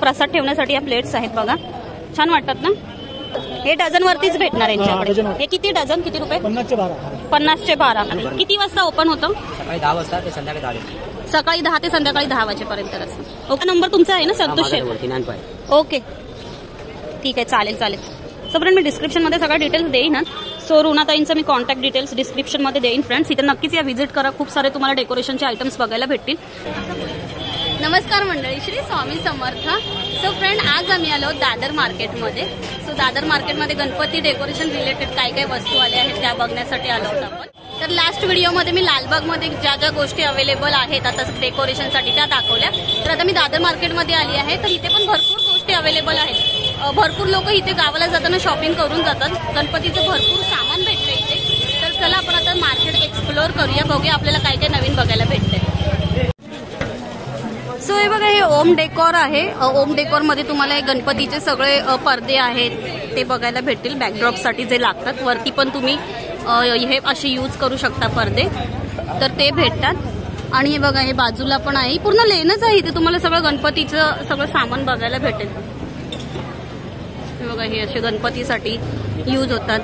प्रसाद ठेवण्यासाठी या प्लेट्स आहेत बघा, छान वाटतात ना. हे डझन वरतीच भेटणार यांच्याकडे. हे किती डझन, किती रुपये? 50 चे 12. किती वाजता ओपन होतं? सकाळी 10 वाजता ते संध्याकाळी 10. सकाळी 10 ते संध्याकाळी 10 वाजेपर्यंत असतं. ओके, नंबर तुमचा आहे ना संतोष शेठ? ओके ठीक आहे, चालेल चालेल. सो फ्रेंड मी डिस्क्रिप्शनमध्ये सगळ्या डिटेल्स देईनच. सो रुणाताईंचा मी कॉन्टॅक्ट डिटेल्स डिस्क्रिप्शनमध्ये देईन फ्रेंड्स. इथे नक्कीच या व्हिजिट करा, खूप सारे तुम्हाला डेकोरेशनचे आयटम्स बघायला भेटतील. नमस्कार मंडळी, श्री स्वामी समर्थ. सो फ्रेंड आज आम्ही आलो दादर मार्केटमध्ये. सो दादर मार्केटमध्ये गणपती डेकोरेशन रिलेटेड काय काय वस्तू आल्या आहेत त्या बघण्यासाठी आलो आहोत आपण. तर लास्ट व्हिडिओमध्ये मी लालबागमध्ये ज्या ज्या गोष्टी अवेलेबल आहेत आता डेकोरेशनसाठी त्या दाखवल्या. तर आता मी दादर मार्केटमध्ये आली आहे. तर इथे पण भरपूर गोष्टी अवेलेबल आहेत. भरपूर लोक इथे गावाला जाताना शॉपिंग करून जातात. गणपतीचं भरपूर सामान भेटतं इथे. तर चला आपण आता मार्केट एक्सप्लोअर करूया, बघूया आपल्याला काय काय नवीन बघायला भेटतंय. सो हे बघा, हे ओम डेकोर आहे. ओम डेकोर मध्ये तुम्हाला हे गणपतीचे सगळे पडदे आहेत ते बघायला भेटतील. बॅकड्रॉपसाठी जे लागतात वरती पण तुम्ही हे असे यूज करू शकता पडदे, तर ते भेटतात. आणि हे बघा, हे बाजूला पण आहे, पूर्ण लेनच आहे. इथे तुम्हाला सगळं गणपतीचं सगळं सामान बघायला भेटेल. हे बघा, हे असे गणपतीसाठी यूज होतात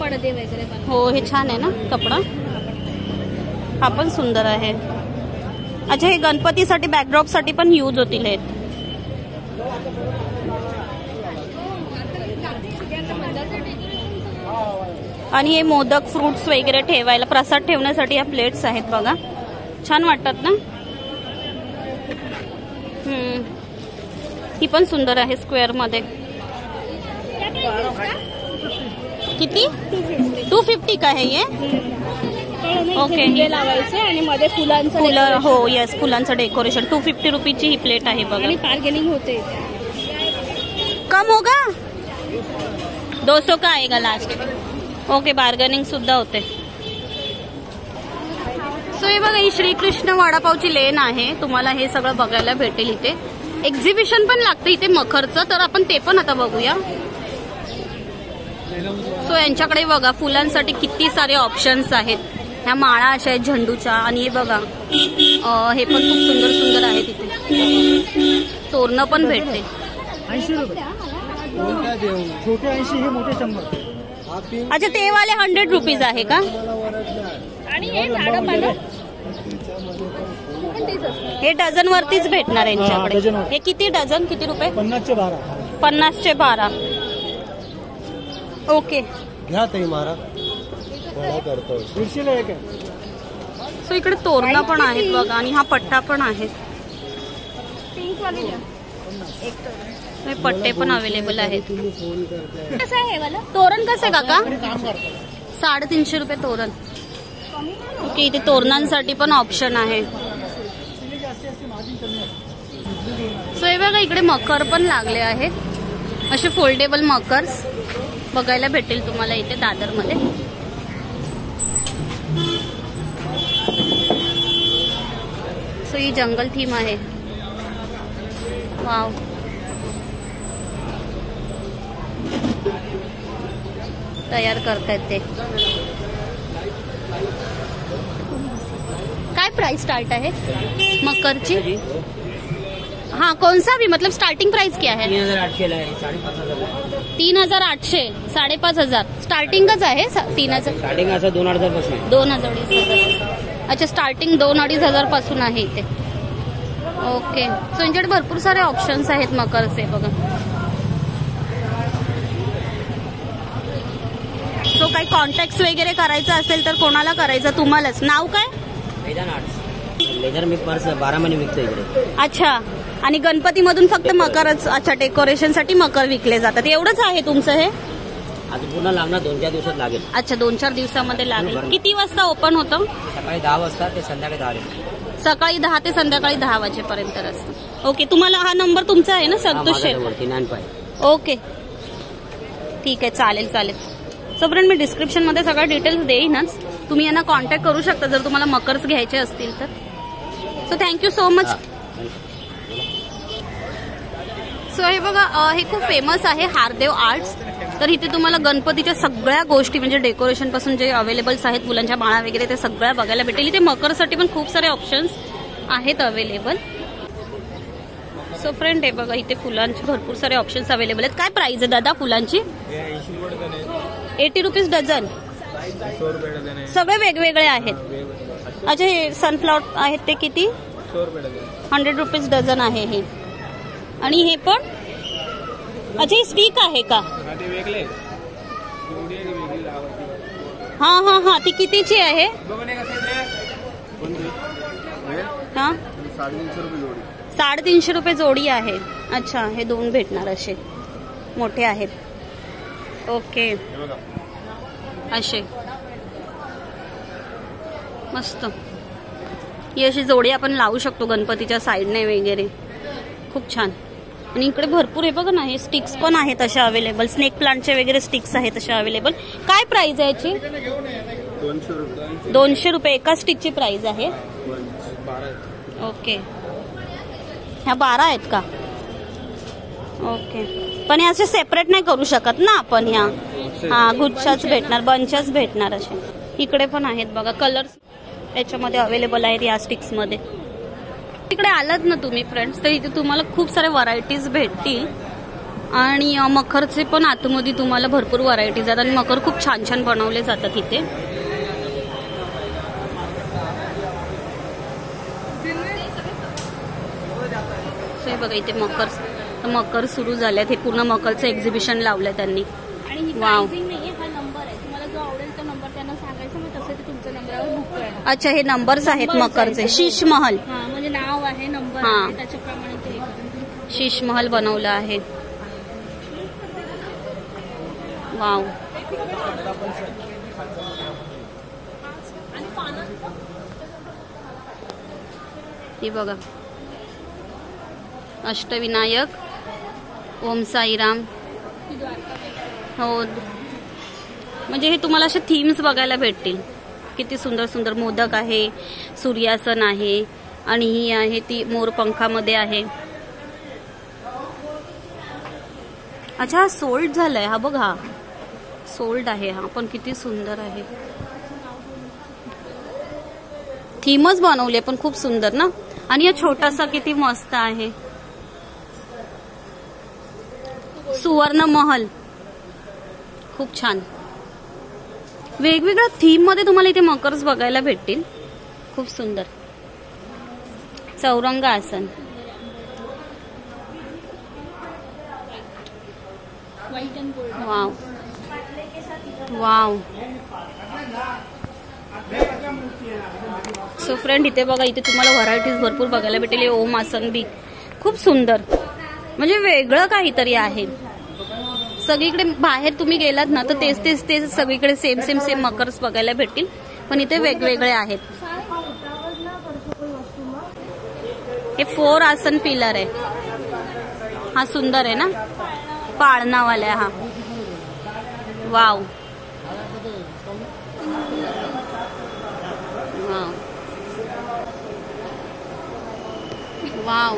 पडदे वगैरे. हो, हे छान आहे ना कपडा, हा पण सुंदर आहे. अच्छा, हे गणपतीसाठी बॅकड्रॉपसाठी पण यूज होतील हे. आणि हे मोदक फ्रुट्स वगैरे ठेवायला, प्रसाद ठेवण्यासाठी या प्लेट्स आहेत बघा, छान वाटतात ना. ही पण सुंदर आहे स्क्वेअर मध्ये. किती? 250 का है ये? ओके, हे लावायचे आणि मध्ये फुलांचं फुलं. हो येस, फुलांचं डेकोरेशन. 250 रुपीची ही प्लेट आहे बघा. आणि बार्गेनिंग होते. कम होगा? 200 का आएगा लास्ट. ओके, बार्गेनिंग सुद्धा होते. सो हे बघा, ही श्रीकृष्ण वडापावची लेन आहे. तुम्हाला हे सगळं बघायला भेटेल इथे. एक्झिबिशन पण लागतं इथे मखरचं, तर आपण ते पण आता बघूया. सो यांच्याकडे बघा फुलांसाठी किती सारे ऑप्शन्स आहेत. ह्या माळा अशा आहेत झेंडूच्या. आणि हे बघा, हे पण खूप सुंदर सुंदर आहेत इथे. तोरणं पण भेटते. 80 रुपये छोटे, 80 हे मोठे 100. अच्छा, ते वाले 100 रुपीज आहे का? आणि हे झाडं पानं हे डझन वरतीच भेटणार यांच्याकडे. हे किती डझन, किती रुपये? 50 चे 12. 50 चे 12. ओके, घ्या ताई, मारा करतो. 150 ला एक आहे. सो इकडे तोरणं पण आहेत बघा, आणि हा पट्टा पण आहे. हे पट्टे पण अवेलेबल आहेत. कसं आहे वाला तोरण कसं आहे काका? 350 रुपये तोरण. ओके, इथे तोरणांसाठी पण ऑप्शन आहे. सो हे बघा, इकडे मकर पण लागले आहेत. असे फोल्डेबल मकर्स बघायला भेटेल तुम्हाला इथे दादरमध्ये. सो ही जंगल थीम आहे. वाव, तयार करतायत ते. काय प्राइस स्टार्ट आहे मकरची? हाँ, कौन सा भी, मतलब स्टार्टिंग प्राइस क्या है? 3800, 5500 स्टार्टिंगच आहे. 3000 स्टार्टिंग असं 2000 पासून. 2,000. अच्छा, स्टार्टिंग 2-2,500 पासून आहे इथे. ओके, सो यांच्याकडे भरपूर सारे ऑप्शन्स आहेत मकरचे बघा. सो काही कॉन्टॅक्ट वगैरे करायचं असेल तर कोणाला करायचं? तुम्हालाच. नाव काय? लेझर मी पर्स 12 महिने विकतो इकडे. अच्छा, आणि गणपतीमधून फक्त मकरच? अच्छा, डेकोरेशनसाठी मकर विकले जातात. एवढंच आहे तुमचं हे? आता पूर्ण लागणार 2-4 दिवसात लागेल. अच्छा, 2-4 दिवसामध्ये लागेल. किती वाजता ओपन होतं? सकाळी 10 वाजता ते संध्याकाळी 10. सकाळी 10 ते संध्याकाळी 10 वाजेपर्यंत असतं. ओके, तुम्हाला हा नंबर तुमचा आहे ना संतोष शेठ? ओके ठीक आहे, चालेल चालेल. सो फ्रेंड मी डिस्क्रिप्शनमध्ये सगळ्या डिटेल्स देईनच. तुम्ही यांना कॉन्टॅक्ट करू शकता जर तुम्हाला मकर्स घ्यायचे असतील तर. So thank you so much. So हे बघा, हे खूप फेमस आहे हारदेव आर्ट्स. तर इथे तुम्हाला गणपतीच्या सगळ्या गोष्टी म्हणजे डेकोरेशन पासून जे अवेलेबल्स आहेत, फुलांच्या माळा वगैरे ते सगळ्या बघायला भेटेल. इथे मकरसाठी पण खूप सारे ऑप्शन्स आहेत अवेलेबल. सो फ्रेंड, हे बघा इथे फुलांचे भरपूर सारे ऑप्शन्स अवेलेबल आहेत. काय प्राइस आहे दादा फुलांची? 80 रुपीज डझन. सगळे वेगवेगळे आहेत. अच्छा, हे सनफ्लॉवर आहेत ते किती? 100 रुपीज डझन आहे हे. आणि हे पण अच्छा, ही स्टिक आहे का? हा हा हा, ती कितीची आहे? हा, 350 रुपये जोडी आहे. अच्छा, हे 2 भेटणार असे मोठे आहेत. ओके, असे मस्त. ही अशी जोडी आपण लावू शकतो गणपतीच्या साईडने वगैरे. खूप छान. आणि इकडे भरपूर, हे बघा ना, हे स्टिक्स पण आहेत अशा अवेलेबल. स्नेक प्लांटचे वगैरे स्टिक्स आहेत अशा अवेलेबल. काय प्राइस आहे याची? 200 रुपये. एका स्टिकची प्राइस आहे. ओके, ह्या 12 आहेत का? ओके, पण हे असे सेपरेट नाही करू शकत ना आपण. ह्या हा गुच्छाच भेटणार, बंचच भेटणार असे. इकडे पण आहेत बघा, कलर्स याच्यामध्ये अवेलेबल आहेत या स्टिक्स मध्ये. तिकडे आलात ना तुम्ही फ्रेंड्स, तर इथे तुम्हाला खूप सारे व्हरायटीज भेटतील. आणि मखरचे पण आतमध्ये तुम्हाला भरपूर व्हरायटीज आहेत. आणि मकर खूप छान छान बनवले जातात इथे. हे बघा इथे मकर सुरू झाल्यात. हे पूर्ण मकरचं एक्झिबिशन लावलंय त्यांनी. वाव. अच्छा, हे नंबर्स आहेत मकरचे. शीश महल म्हणजे नाव आहे, नंबर आहे, त्याच्याप्रमाणे ते शीश महल बनवलं आहे. वाव. हे बघा, अष्टविनायक, ओम साईराम. हो, म्हणजे हे तुम्हाला असे थीम्स बघायला भेटतील. किती सुंदर सुंदर मोदक आहे, सूर्यासन आहे, आणि ही आहे ती मोरपंखामध्ये आहे. अच्छा, हा सोल्ड झालाय. हा बघा, सोल्ड आहे हा, पण किती सुंदर आहे. थीमच बनवली पण खूप सुंदर ना. आणि हा छोटासा किती मस्त आहे. सुवर्ण महल, खूप छान. वेगवेगळ्या थीम मध्ये तुम्हाला इथे मकर्स बघायला भेटतील. खूप सुंदर. चौरंग आसन. Wow wow. सो फ्रेंड, इथे बघा, इथे तुम्हाला व्हरायटीज भरपूर बघायला भेटेल. ओम आसन बी खूप सुंदर, म्हणजे वेगळं काहीतरी आहे. सगळीकडे बाहेर तुम्ही गेलात ना तर तेच सगळीकडे सेम सेम सेम मकर्स बघायला भेटतील, पण इथे वेगवेगळे आहेत. हे 4 आसन पिलर आहे. हा सुंदर आहे ना, पाळणावाला. हा वाव वाव.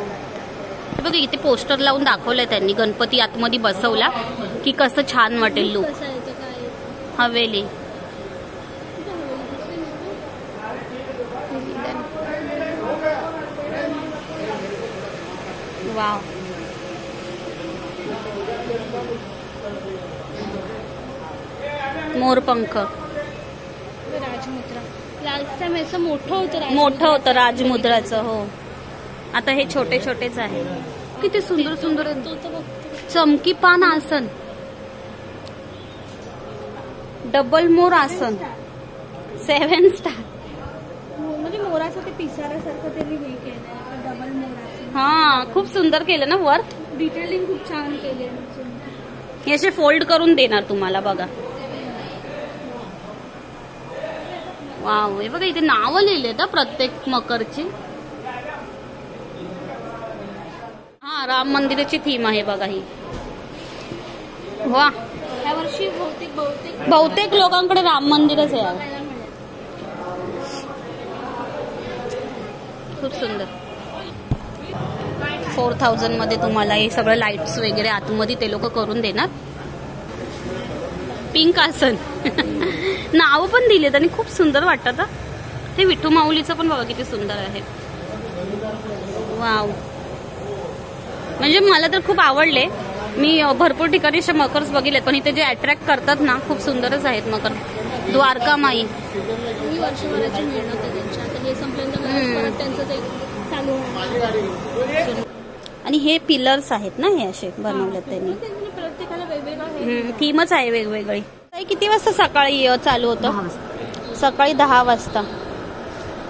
बघ, इथे पोस्टर लावून दाखवलंय त्यांनी. गणपती आतमध्ये बसवला की कसं छान वाटेल लुक. हवेली. वाव. मोरपंख. राजमुद्रा मोठं होतं राजमुद्राचं. हो, आता हे छोटे छोटेच आहे. किती सुंदर सुंदर. चमकी पान आसन, डबल मोर आसन, 7 स्टार. म्हणजे मोराचं ते पिसाऱ्यासारखं त्यांनी हे केलं, डबल मोर आसन. हा, खूप सुंदर केलं ना वर्क. डिटेलिंग खूप छान केले. हे असे फोल्ड करून देणार तुम्हाला. बघा, वाव. हे बघा, इथे नावं लिहिले ना प्रत्येक मकरची. हा, राम मंदिराची थीम आहे बघा ही. वा, यावर्षी बहुतेक लोकांकडे राम मंदिरच आहे. खूप सुंदर. 4000 मध्ये तुम्हाला हे सगळं लाईट्स वगैरे आतमध्ये ते लोक करून देणार. पिंक आसन. नाव पण दिलेत आणि खूप सुंदर वाटतात. हे विठू माऊलीचं पण बघा किती सुंदर आहे. वाव. म्हणजे मला तर खूप आवडले. मी भरपूर ठिकाणी असे मकर्स बघितलेत, पण इथे जे अट्रॅक्ट करतात ना खूप सुंदरच आहेत मकर. द्वारका माई ही वर्षभराची मेहनत आहे त्यांची. आता हे संपल्यानंतर परत त्यांचं ते चालू होणार. आणि हे पिलर्स आहेत ना, हे असे बनवलेत त्यांनी. प्रत्येकाला वेगवेगळं थीमच आहे वेगवेगळी. किती वाजता सकाळी चालू होतं? सकाळी 10 वाजता.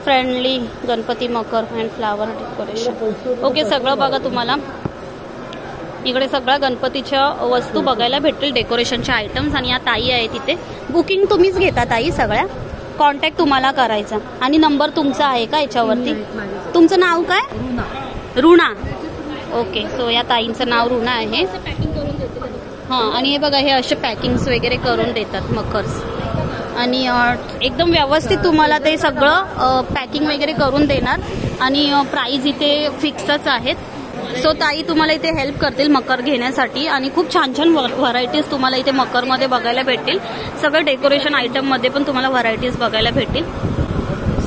Friendly Ganpati Makar and flower decoration. Okay, सगळं बघा तुम्हाला इकडे सगळ्या गणपतीच्या वस्तू बघायला भेटतील, डेकोरेशनच्या आयटम्स. आणि या ताई आहे तिथे. बुकिंग तुम्हीच घेता ताई सगळ्या? कॉन्टॅक्ट तुम्हाला करायचा. आणि नंबर तुमचा आहे का याच्यावरती? तुमचं नाव काय? रुणा. ओके, सो या ताईंचं नाव रुणा आहे. पॅकिंग करून देते. हां, आणि हे बघा हे असे पॅकिंग्स वगैरे करून देतात मकर्स. आणि एकदम व्यवस्थित तुम्हाला ते सगळं पॅकिंग वगैरे करून देणार. आणि प्राईज इथे फिक्सच आहेत. सो ताई तुम्हाला इथे हेल्प करतील मकर घेण्यासाठी. आणि खूप छान छान व्हरायटीज तुम्हाला इथे मकरमध्ये बघायला भेटतील. सगळं डेकोरेशन आयटममध्ये पण तुम्हाला व्हरायटीज बघायला भेटतील.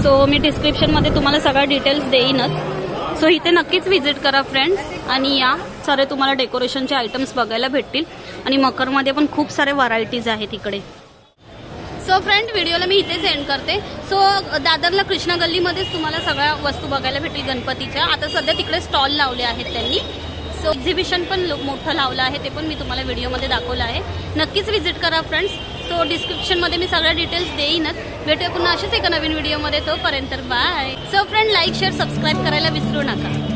सो मी डिस्क्रिप्शनमध्ये तुम्हाला सगळ्या डिटेल्स देईनच. सो इथे नक्कीच व्हिजिट करा फ्रेंड्स. आणि या सारे तुम्हाला डेकोरेशनचे आयटम्स बघायला भेटतील. आणि मकरमध्ये पण खूप सारे व्हरायटीज आहेत इकडे. सो फ्रेंड, व्हिडिओला मी इथेच एंड करते. सो दादरला कृष्णा गल्लीमध्येच तुम्हाला सगळ्या वस्तू बघायला भेटतील गणपतीच्या. आता सध्या तिकडे स्टॉल लावले आहेत त्यांनी. सो एक्झिबिशन पण मोठं लावलं आहे, ते पण मी तुम्हाला व्हिडिओमध्ये दाखवलं आहे. नक्कीच व्हिजिट करा फ्रेंड्स. सो डिस्क्रिप्शनमध्ये मी सगळ्या डिटेल्स देईनच. भेटूया पुन्हा अशाच एका नवीन व्हिडिओमध्ये. तोपर्यंत bye. So friend, like share subscribe करायला विसरू नका.